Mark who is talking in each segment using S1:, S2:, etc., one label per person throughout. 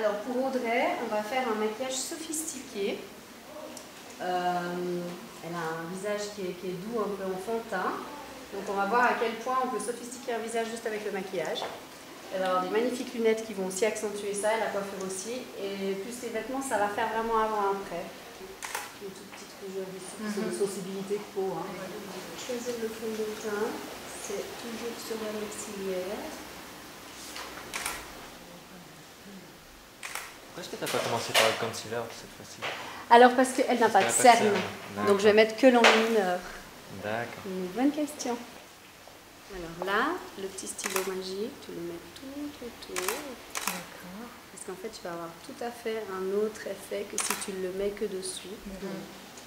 S1: Alors pour Audrey, on va faire un maquillage sophistiqué. Elle a un visage qui est doux, un peu en fond de teint. Donc on va voir à quel point on peut sophistiquer un visage juste avec le maquillage. Elle va avoir des magnifiques lunettes qui vont aussi accentuer ça, et la coiffure aussi. Et plus les vêtements, ça va faire vraiment avant-après. Une toute petite rougeur ici, c'est une sensibilité de peau. Hein. Choisir le fond de teint, c'est toujours sur la maxillaire.
S2: Pourquoi est-ce que tu n'as pas commencé par le concealer cette fois-ci?
S1: Alors parce qu'elle n'a pas de cerne, donc je vais mettre que l'enlumineur.
S2: D'accord.
S1: Une bonne question. Alors là, le petit stylo magique, tu le mets tout autour.
S3: D'accord.
S1: Parce qu'en fait, tu vas avoir tout à fait un autre effet que si tu le mets que dessus.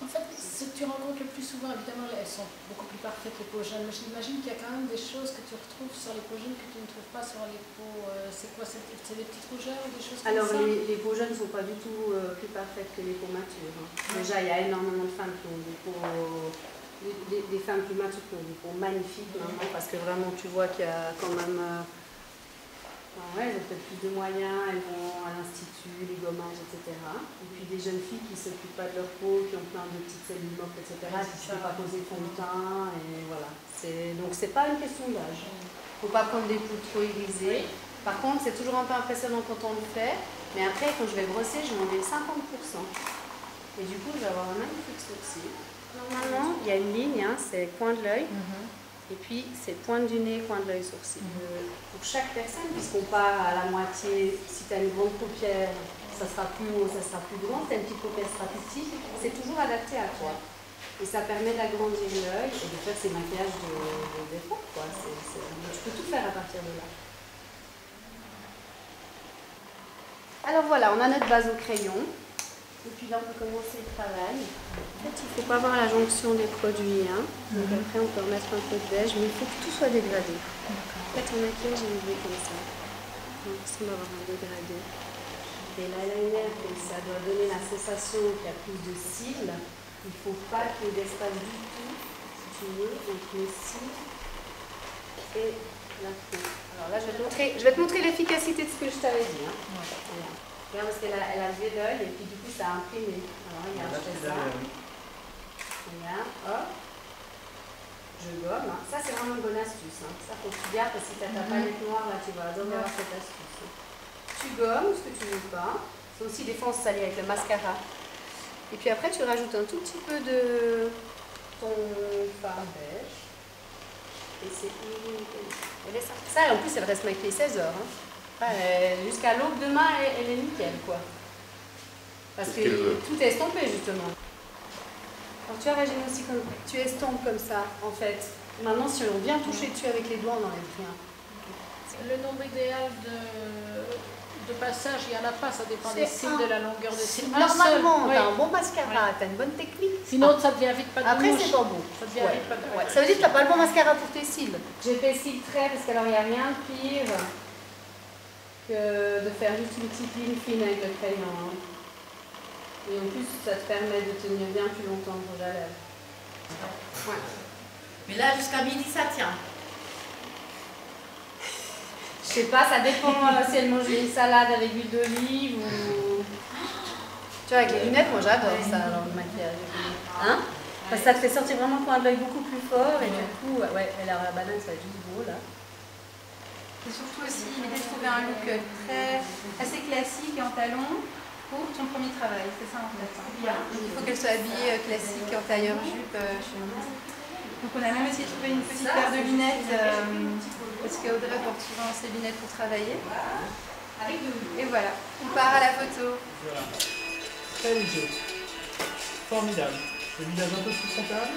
S3: En fait, ce que tu rencontres le plus souvent, évidemment, elles sont beaucoup plus parfaites, les peaux jeunes, mais j'imagine qu'il y a quand même des choses que tu retrouves sur les peaux jeunes que tu ne trouves pas sur les peaux... c'est quoi? C'est des petites rougeurs ou des choses comme
S1: Alors,
S3: ça?
S1: les peaux jeunes ne sont pas du tout plus parfaites que les peaux matures. Hein. Déjà, il y a énormément de femmes qui ont des peaux... Des femmes plus matures qui ont des peaux magnifiques maintenant, parce que vraiment, tu vois qu'il y a quand même... ouais, elles ont peut-être plus de moyens, elles vont à l'institut, les gommages, etc. Et puis des jeunes filles qui ne s'occupent pas de leur peau, qui ont plein de petites cellules mortes, etc. qui ne savent pas poser le fond de teint, et voilà. Donc c'est pas une question d'âge. Il ne faut pas prendre des peaux trop irisées. Par contre, c'est toujours un peu impressionnant quand on le fait, mais après, quand je vais brosser, je vais enlever 50%. Et du coup, je vais avoir un magnifique sourcil. Normalement, il y a une ligne, hein, c'est coin de l'œil. Et puis, c'est pointe du nez, coin de l'œil, sourcil. Pour chaque personne, puisqu'on part à la moitié, si tu as une grande paupière, ça sera plus haut, ça sera plus grand. Si tu as une petite paupière, ça sera plus petite. C'est toujours adapté à toi. Et ça permet d'agrandir l'œil et de faire ces maquillages de défaut. Tu peux tout faire à partir de là. Alors voilà, on a notre base au crayon. Et puis là, on peut commencer le travail. En fait, il ne faut pas voir la jonction des produits. Hein. Donc après, on peut remettre un peu de beige, mais il faut que tout soit dégradé. En fait, ton maquillage est levé comme ça. Donc, on va avoir un dégradé. Et l'eyeliner, ça doit donner la sensation qu'il y a plus de cils. Il ne faut pas qu'il y ait d'espace du tout, si tu veux, entre les cils et la peau. Alors là, je vais te montrer l'efficacité de ce que je t'avais dit. Hein. Voilà. Regarde, parce qu'elle a levé l'œil et puis du coup ça a imprimé. Alors regarde, je fais ça. Regarde, hop. Je gomme. Hein. Ça c'est vraiment une bonne astuce. Hein. Ça faut que tu gardes parce que si tu n'as ta palette noire, là tu vas adorer avoir cette astuce. Tu gommes ce que tu veux pas. C'est aussi des fois on se salit avec le mascara. Et puis après tu rajoutes un tout petit peu de ton fard beige. Et c'est nickel. Ça en plus elle reste maquillée 16 heures. Hein. Jusqu'à l'aube demain, elle est nickel, quoi. Parce que tout est estompé, justement. Alors, tu vois, Régine, aussi, quand tu estompes comme ça, en fait. Maintenant, si on vient toucher dessus avec les doigts, on n'enlève rien.
S3: Le nombre idéal de passage, il n'y en a pas, ça dépend des cils, de la longueur des cils.
S1: Normalement, tu as un bon mascara, tu as une bonne technique.
S3: Sinon, ça devient vite pas de
S1: après,
S3: mouche.
S1: c'est pas beau.
S3: Ça devient vite pas de mouche.
S1: Ça veut dire que tu n'as pas le bon mascara pour tes cils. J'ai fait cils traits parce qu'il n'y a rien de pire que de faire juste une petite ligne fine avec le crayon. Et en plus, ça te permet de tenir bien plus longtemps le rouge à lèvres. Ouais.
S4: Mais là, jusqu'à midi, ça tient.
S1: Je sais pas, ça dépend si elle mange une salade avec l'huile d'olive ou... Tu vois, avec les lunettes, moi j'adore ça, alors le maquillage. Hein? Parce que ça te fait sortir vraiment le coin de l'œil beaucoup plus fort et du coup, ouais, alors la banane, ça va être juste beau là.
S5: Et surtout aussi l'idée de trouver un look assez classique et en talons pour ton premier travail, c'est ça en fait. Il faut qu'elle soit habillée classique en tailleur-jupe, chemise. Donc on a même essayé de trouver une petite paire de lunettes parce qu'Audrey porte souvent ses lunettes pour travailler. Et voilà, on part à la photo.
S6: Voilà. Très léger. Formidable. Le visage un peu sous son table.